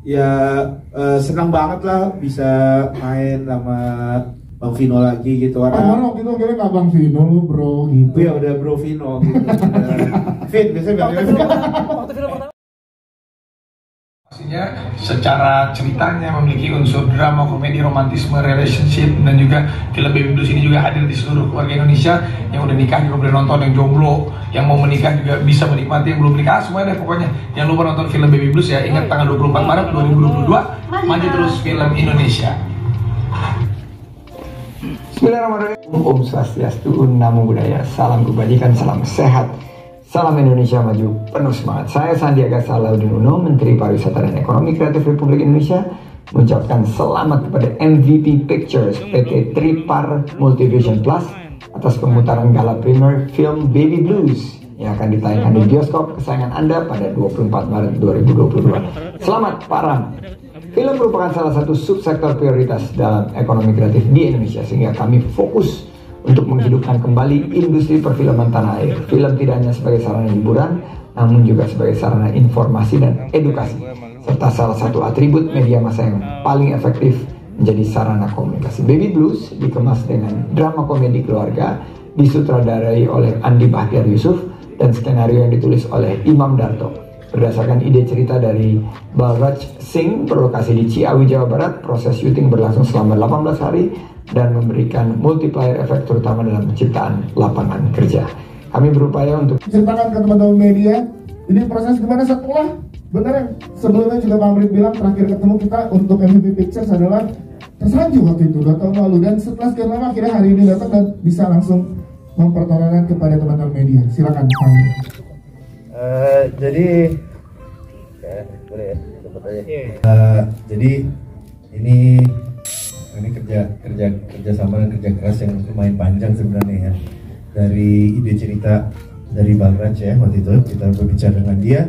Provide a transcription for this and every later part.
ya senang banget lah bisa main sama Bang Vino lagi gitu. Karena waktu itu kira nggak Bang Vino lu bro gitu. Ya udah Bro Vino gitu. Vin biasanya bilangnya Vin. Pastinya secara ceritanya memiliki unsur drama, komedi, romantisme, relationship, dan juga film Baby Blues ini juga hadir di seluruh keluarga Indonesia. Yang udah nikah juga boleh nonton, yang jomblo, yang mau menikah juga bisa menikmati, yang belum nikah semuanya deh pokoknya. Jangan lupa nonton film Baby Blues ya. Ingat tanggal 24 Maret 2022, maju terus film Indonesia. Bismillahirrahmanirrahim. Om Swastiastu, Namo Buddhaya, salam kebajikan, salam sehat, salam Indonesia maju, penuh semangat. Saya Sandiaga Salahuddin Uno, Menteri Pariwisata dan Ekonomi Kreatif Republik Indonesia, mengucapkan selamat kepada MVP Pictures PT Tripar Multivision Plus atas pemutaran gala premier film Baby Blues yang akan ditayangkan di bioskop kesayangan Anda pada 24 Maret 2022. Selamat Param. Film merupakan salah satu subsektor prioritas dalam ekonomi kreatif di Indonesia, sehingga kami fokus untuk menghidupkan kembali industri perfilman tanah air. Film tidak hanya sebagai sarana hiburan, namun juga sebagai sarana informasi dan edukasi, serta salah satu atribut media massa yang paling efektif menjadi sarana komunikasi. Baby Blues dikemas dengan drama komedi keluarga, disutradarai oleh Andi Bahtiar Yusuf, dan skenario yang ditulis oleh Imam Darto. Berdasarkan ide cerita dari Balraj Singh, berlokasi di Ciawi, Jawa Barat, proses syuting berlangsung selama 18 hari dan memberikan multiplier efek terutama dalam penciptaan lapangan kerja. Kami berupaya untuk ceritakan ke teman-teman media, ini proses gimana setelah, bener ya, sebelumnya juga Bang Amrit bilang terakhir ketemu kita untuk MVP Pictures adalah tersanjung waktu itu 2 tahun lalu, dan setelah sekian lama akhirnya hari ini datang dan bisa langsung mempertontonkan kepada teman-teman media. Silakan Bang. Jadi boleh ya, cepet aja. Jadi ini kerja sama dan kerja keras yang lumayan panjang sebenarnya ya. Dari ide cerita dari Balraj ya, waktu itu kita berbicara dengan dia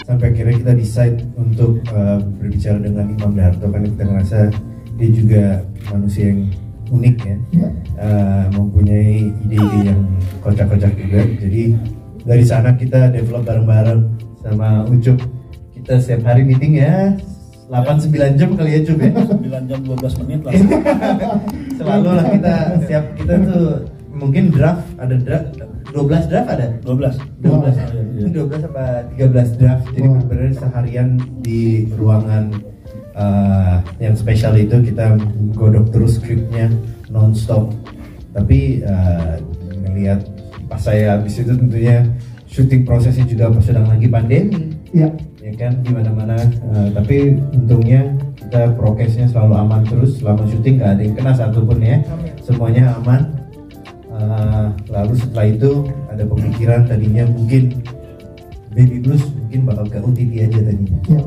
sampai akhirnya kita decide untuk berbicara dengan Imam Darto, karena kita ngerasa dia juga manusia yang unik ya, mempunyai ide-ide yang kocak-kocak juga. Jadi dari sana kita develop bareng-bareng sama Ucup. Kita setiap hari meeting ya 8-9 jam kali ya Cup ya. 9 jam 12 menit lah. Selalu lah kita tuh mungkin draft 12 draft ada? 12 apa 13 draft. Jadi benar-benar seharian di ruangan yang spesial itu kita godok terus skripnya non-stop. Tapi ngelihat pas saya habis itu tentunya syuting prosesnya juga sedang lagi pandemi ya kan di mana-mana, tapi untungnya kita prokesnya selalu aman terus selama syuting, nggak ada yang kena satupun ya, semuanya aman. Lalu setelah itu ada pemikiran tadinya mungkin Baby Blues mungkin bakal ke OTT aja tadinya ya.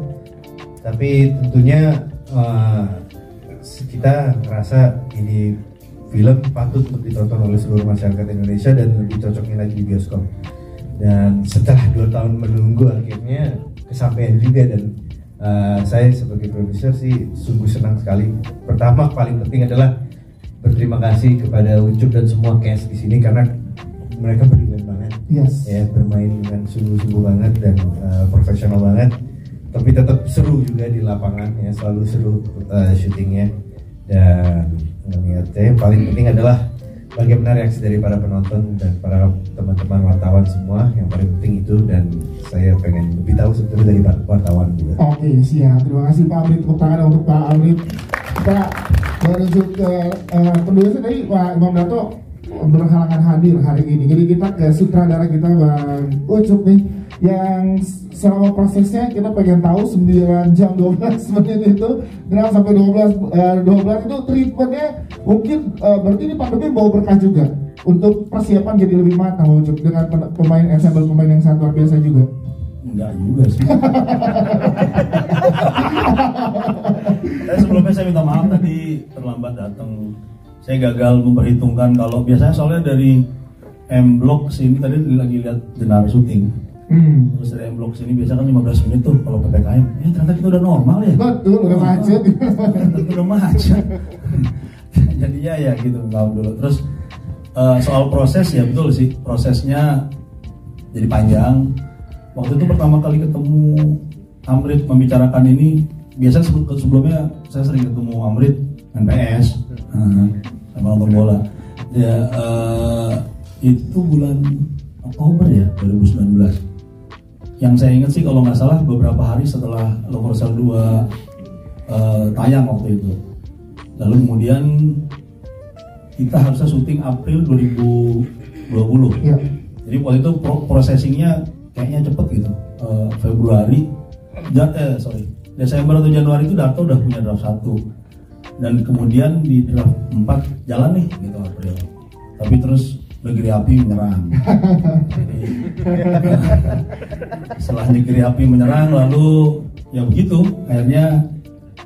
Tapi tentunya kita ngerasa ini film patut untuk ditonton oleh seluruh masyarakat Indonesia dan lebih cocoknya lagi di bioskop. Dan setelah 2 tahun menunggu akhirnya kesampaian juga, dan saya sebagai produser sih sungguh senang sekali. Pertama paling penting adalah berterima kasih kepada Ucup dan semua cast di sini karena mereka brilliant banget, ya, bermain dengan sungguh-sungguh banget dan profesional banget. Tapi tetap seru juga di lapangan ya, selalu seru syutingnya. Dan yang paling penting adalah bagaimana reaksi dari para penonton dan para teman-teman wartawan semua. Yang paling penting itu, dan saya pengen lebih tahu sebetulnya dari wartawan juga. Oke, siap. Terima kasih Pak Amrit. Tepuk tangan untuk Pak Amrit. Kita menuju ke penulisnya tadi Pak Imam Darto berhalangan hadir hari ini. Jadi kita ke sutradara kita Bang Ucup nih, yang selama prosesnya kita pengen tahu 9 jam 12 menit itu drama sampai 12 itu treatmentnya mungkin berarti ini pandemi bawa berkah juga untuk persiapan jadi lebih matang Ucup dengan pemain ensemble pemain yang sangat luar biasa juga. Enggak juga sih. Sebelumnya saya minta maaf tadi terlambat datang. Saya gagal memperhitungkan kalau biasanya soalnya dari M Block sini tadi lagi lihat Jenar syuting. Terus dari M Block sini biasa kan 15 menit tuh kalau PPKM. Ternyata kita udah normal ya. Betul, udah macet. Udah macet. Jadinya ya gitu tahun dulu. Terus soal proses ya betul sih, prosesnya jadi panjang. Waktu itu pertama kali ketemu Amrit membicarakan ini biasa sebelumnya saya sering ketemu Amrit main PS sama nonton bola. Ya itu bulan Oktober ya 2019. Yang saya ingat sih kalau nggak salah beberapa hari setelah Lover Cell 2 tayang waktu itu. Lalu kemudian kita harusnya syuting April 2020. Ya. Jadi waktu itu processingnya kayaknya cepet gitu. Desember atau Januari itu Darto udah punya draft 1. Dan kemudian di draft 4 jalan nih gitu April. Tapi terus Negeri Api menyerang. Jadi, setelah Negeri Api menyerang lalu ya begitu akhirnya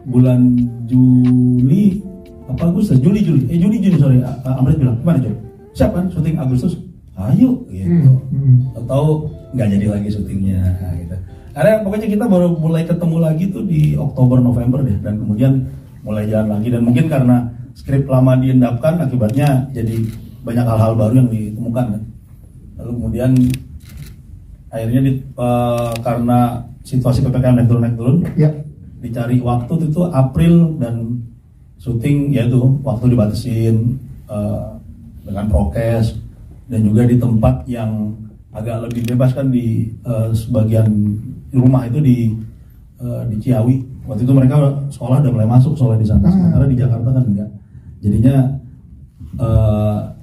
bulan Juli sorry, Amrit bilang gimana Jul? Siap kan syuting Agustus? Ayo gitu. Atau nggak jadi lagi syutingnya gitu. Karena pokoknya kita baru mulai ketemu lagi tuh di Oktober November deh, dan kemudian mulai jalan lagi. Dan mungkin karena skrip lama diendapkan akibatnya jadi banyak hal-hal baru yang ditemukan kan. Lalu kemudian akhirnya karena situasi PPKM naik turun ya. Dicari waktu itu April dan syuting yaitu waktu dibatasin dengan prokes dan juga di tempat yang agak lebih bebas kan di sebagian rumah itu di Ciawi. Waktu itu mereka sekolah udah mulai masuk soalnya di sana, sementara di Jakarta kan enggak. Jadinya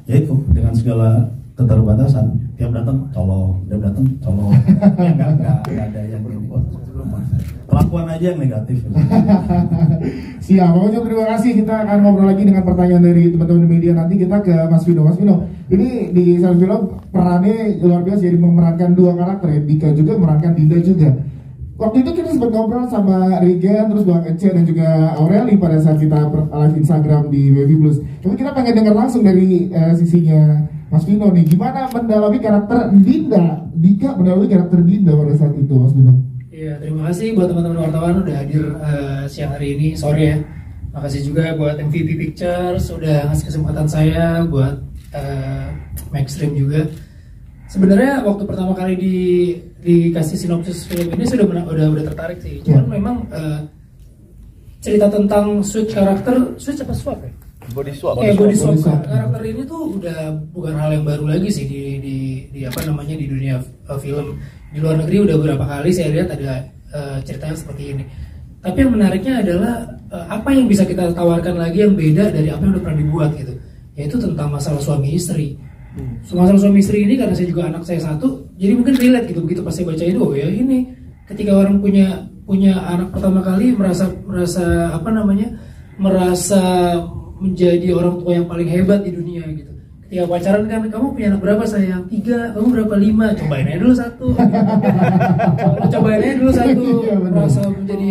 ya itu dengan segala keterbatasan, tiap datang colok, enggak ada yang berbuat. Kelakuan aja yang negatif. Siap, pokoknya terima kasih. Kita akan ngobrol lagi dengan pertanyaan dari teman-teman media. Nanti kita ke Mas Vino. Mas Vino, ini di satu film perannya luar biasa, jadi memerankan dua karakter ya. Dika juga memerankan Dinda juga. Waktu itu kita sempat ngobrol sama Regen, terus Bang Ece dan juga Aureli pada saat kita live Instagram di Baby Blues. Tapi kita pengen dengar langsung dari sisinya Mas Vino nih, gimana mendalami karakter Dinda? Dika mendalami karakter Dinda pada saat itu, Mas Vino. Iya, terima kasih buat teman-teman wartawan udah hadir siang hari ini, sore ya. Makasih juga buat MVP Pictures udah ngasih kesempatan saya buat Maxstream juga. Sebenarnya waktu pertama kali dikasih sinopsis film ini sudah tertarik sih. Cuman memang cerita tentang switch karakter, switch apa swap ya? Body swap. Body swap. Karakter ini tuh udah bukan hal yang baru lagi sih di apa namanya di dunia film. Di luar negeri udah beberapa kali saya lihat ada ceritanya seperti ini. Tapi yang menariknya adalah apa yang bisa kita tawarkan lagi yang beda dari apa yang udah pernah dibuat gitu. Yaitu tentang masalah suami istri. Masalah suami istri ini karena saya juga anak saya satu, jadi mungkin relate gitu. Begitu pas saya baca itu, oh ya ini ketika orang punya anak pertama kali merasa menjadi orang tua yang paling hebat di dunia gitu. Ketika pacaran kan, kamu punya anak berapa sayang? 3, kamu berapa 5? Cobain aja dulu 1. Cobain aja dulu 1. Merasa menjadi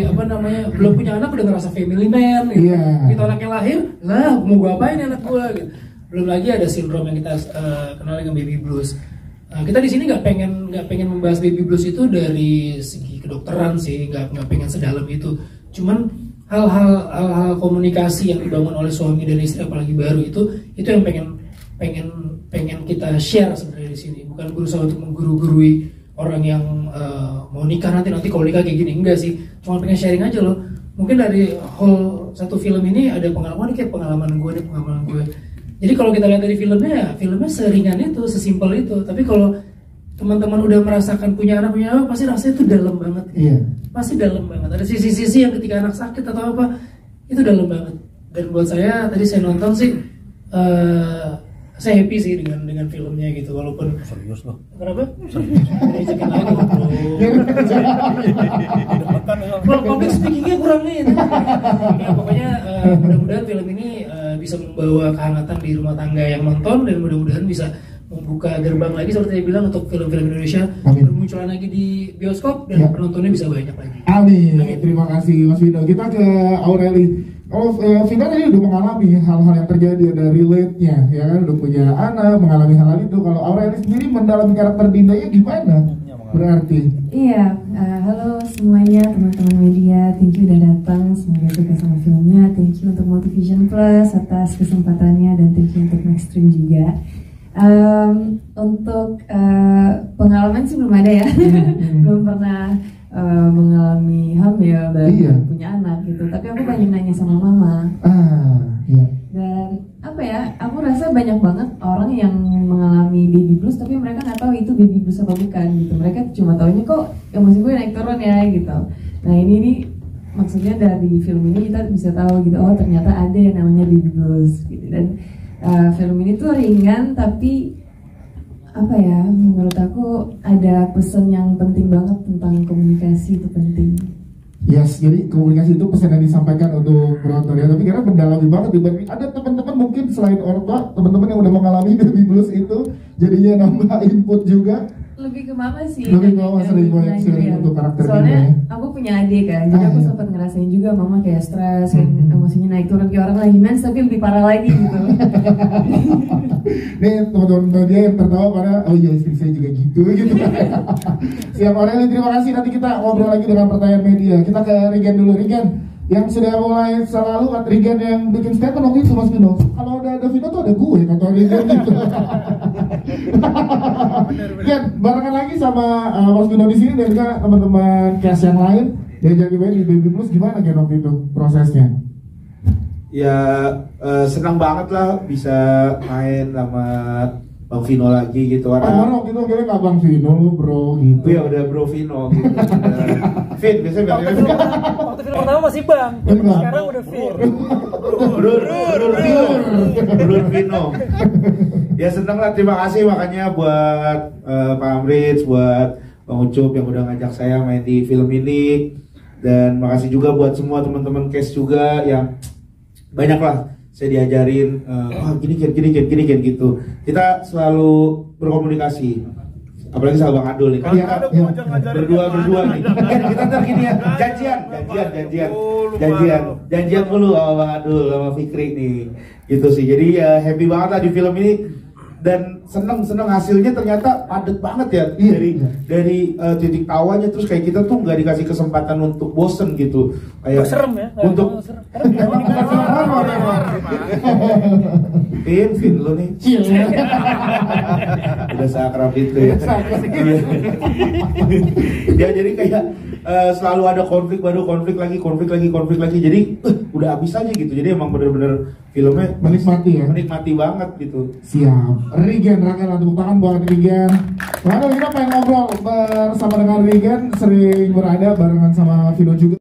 belum punya anak udah ngerasa family man gitu. Kita anaknya lahir, lah mau gua apain anak gua gitu. Belum lagi ada sindrom yang kita kenal dengan baby blues. Kita di sini nggak pengen membahas baby blues itu dari segi kedokteran sih, nggak pengen sedalam itu. Cuman hal-hal komunikasi yang dibangun oleh suami dan istri apalagi baru itu yang pengen kita share sebenarnya di sini. Bukan berusaha untuk mengguru-gurui orang yang mau nikah nanti kalau nikah kayak gini, enggak sih. Cuma pengen sharing aja loh. Mungkin dari whole satu film ini ada pengalaman kayak pengalaman gue. Jadi kalau kita lihat dari filmnya seringan itu, sesimpel itu. Tapi kalau teman-teman udah merasakan punya anak pasti rasanya itu dalam banget. Iya. Pasti dalam banget. Ada sisi-sisi yang ketika anak sakit atau apa itu dalam banget. Dan buat saya tadi saya nonton sih saya happy sih dengan filmnya gitu, walaupun serius loh. Kenapa? Serius. Diajakin lagi bro. Public speakingnya kurang nih. Ya pokoknya mudah-mudahan film ini bisa membawa kehangatan di rumah tangga yang nonton, dan mudah-mudahan bisa membuka gerbang lagi seperti saya bilang untuk film-film Indonesia bermunculan lagi di bioskop dan penontonnya bisa banyak lagi. Amin. Terima kasih Mas Vino. Kita ke Aureli. Oh, Vina tadi udah mengalami hal-hal yang terjadi, ada relate-nya, ya kan, udah punya anak, mengalami hal itu. Kalau Aureli sendiri mendalami karakter Dindanya gimana? Berarti? Iya, halo semuanya teman-teman media, thank you udah datang, semoga suka sama filmnya, thank you untuk Multivision Plus atas kesempatannya, dan thank you untuk Maxstream juga. Untuk pengalaman sih belum ada ya, belum pernah mengalami hamil dan Iya. punya anak gitu. Tapi aku pengen nanya sama mama. Iya. Dan apa ya? Aku rasa banyak banget orang yang mengalami baby blues tapi mereka nggak tahu itu baby blues apa bukan gitu. Mereka cuma taunya kok emosi gue naik turun ya gitu. Nah ini nih maksudnya dari film ini kita bisa tahu gitu, oh ternyata ada yang namanya baby blues gitu. Dan film ini tuh ringan tapi apa ya, menurut aku ada pesan yang penting banget tentang komunikasi itu penting. Yes, jadi komunikasi itu pesan yang disampaikan untuk penonton ya. Tapi karena mendalami banget dibanding ada teman-teman mungkin selain orang tua, teman-teman yang udah mengalami baby blues itu jadinya nambah input juga. Lebih ke mama sih. Lebih ke mama sering banyak sharing untuk karakter soalnya ini. aku punya adik kan, jadi aku sempat ngerasain juga mama kayak stres, emosinya naik turun kayak orang lagi mens tapi lebih parah lagi gitu. Nih teman-teman media yang tertawa karena oh iya istri saya juga gitu. Siap Aureli, terima kasih. Nanti kita ngobrol lagi dengan pertanyaan media. Kita ke Rigen dulu. Rigen yang sudah mulai selalu Rigen yang bikin statement waktu itu Mas Vino. Kalau udah ada Vino tuh ada gue kata Rigen gitu. Rigen barengan lagi sama Mas Vino di sini dan juga teman-teman cast yang lain yang jadi main di Baby Blues. Gimana Gen waktu itu prosesnya? Ya senang banget lah bisa main sama Bang Vino lagi gitu. Mana waktu itu kira nggak Bang Vino lu bro gitu. Ya udah Bro Vino gitu. Vin biasanya bilangnya Vin. Waktu film pertama masih Bang, sekarang udah Fit. Bro Vino. Ya senang lah, terima kasih makanya buat Pak Amrits, buat Bang Ucup yang udah ngajak saya main di film ini. Dan makasih juga buat semua teman-teman cast juga yang banyak lah saya diajarin gini gitu. Kita selalu berkomunikasi, apalagi sama Bang Adul nih. Kan kita berdua nih. Kita ntar gini ya, janjian dulu sama Bang Adul sama Fikri nih. Gitu sih. Jadi ya happy banget lah di film ini. Dan seneng hasilnya ternyata padat banget ya, dari titik tawanya, terus kayak kita tuh nggak dikasih kesempatan untuk bosen gitu, kayak serem ya, untuk Vin lu nih udah seakrab itu ya. Ya jadi kayak selalu ada konflik lagi, jadi udah habis aja gitu. Jadi emang bener-bener filmnya menikmati banget gitu. Siap. Rigen, rakan tepuk tangan buat Rigen. Mana kita pengen ngobrol bersama dengan Rigen, sering berada barengan sama Vino juga.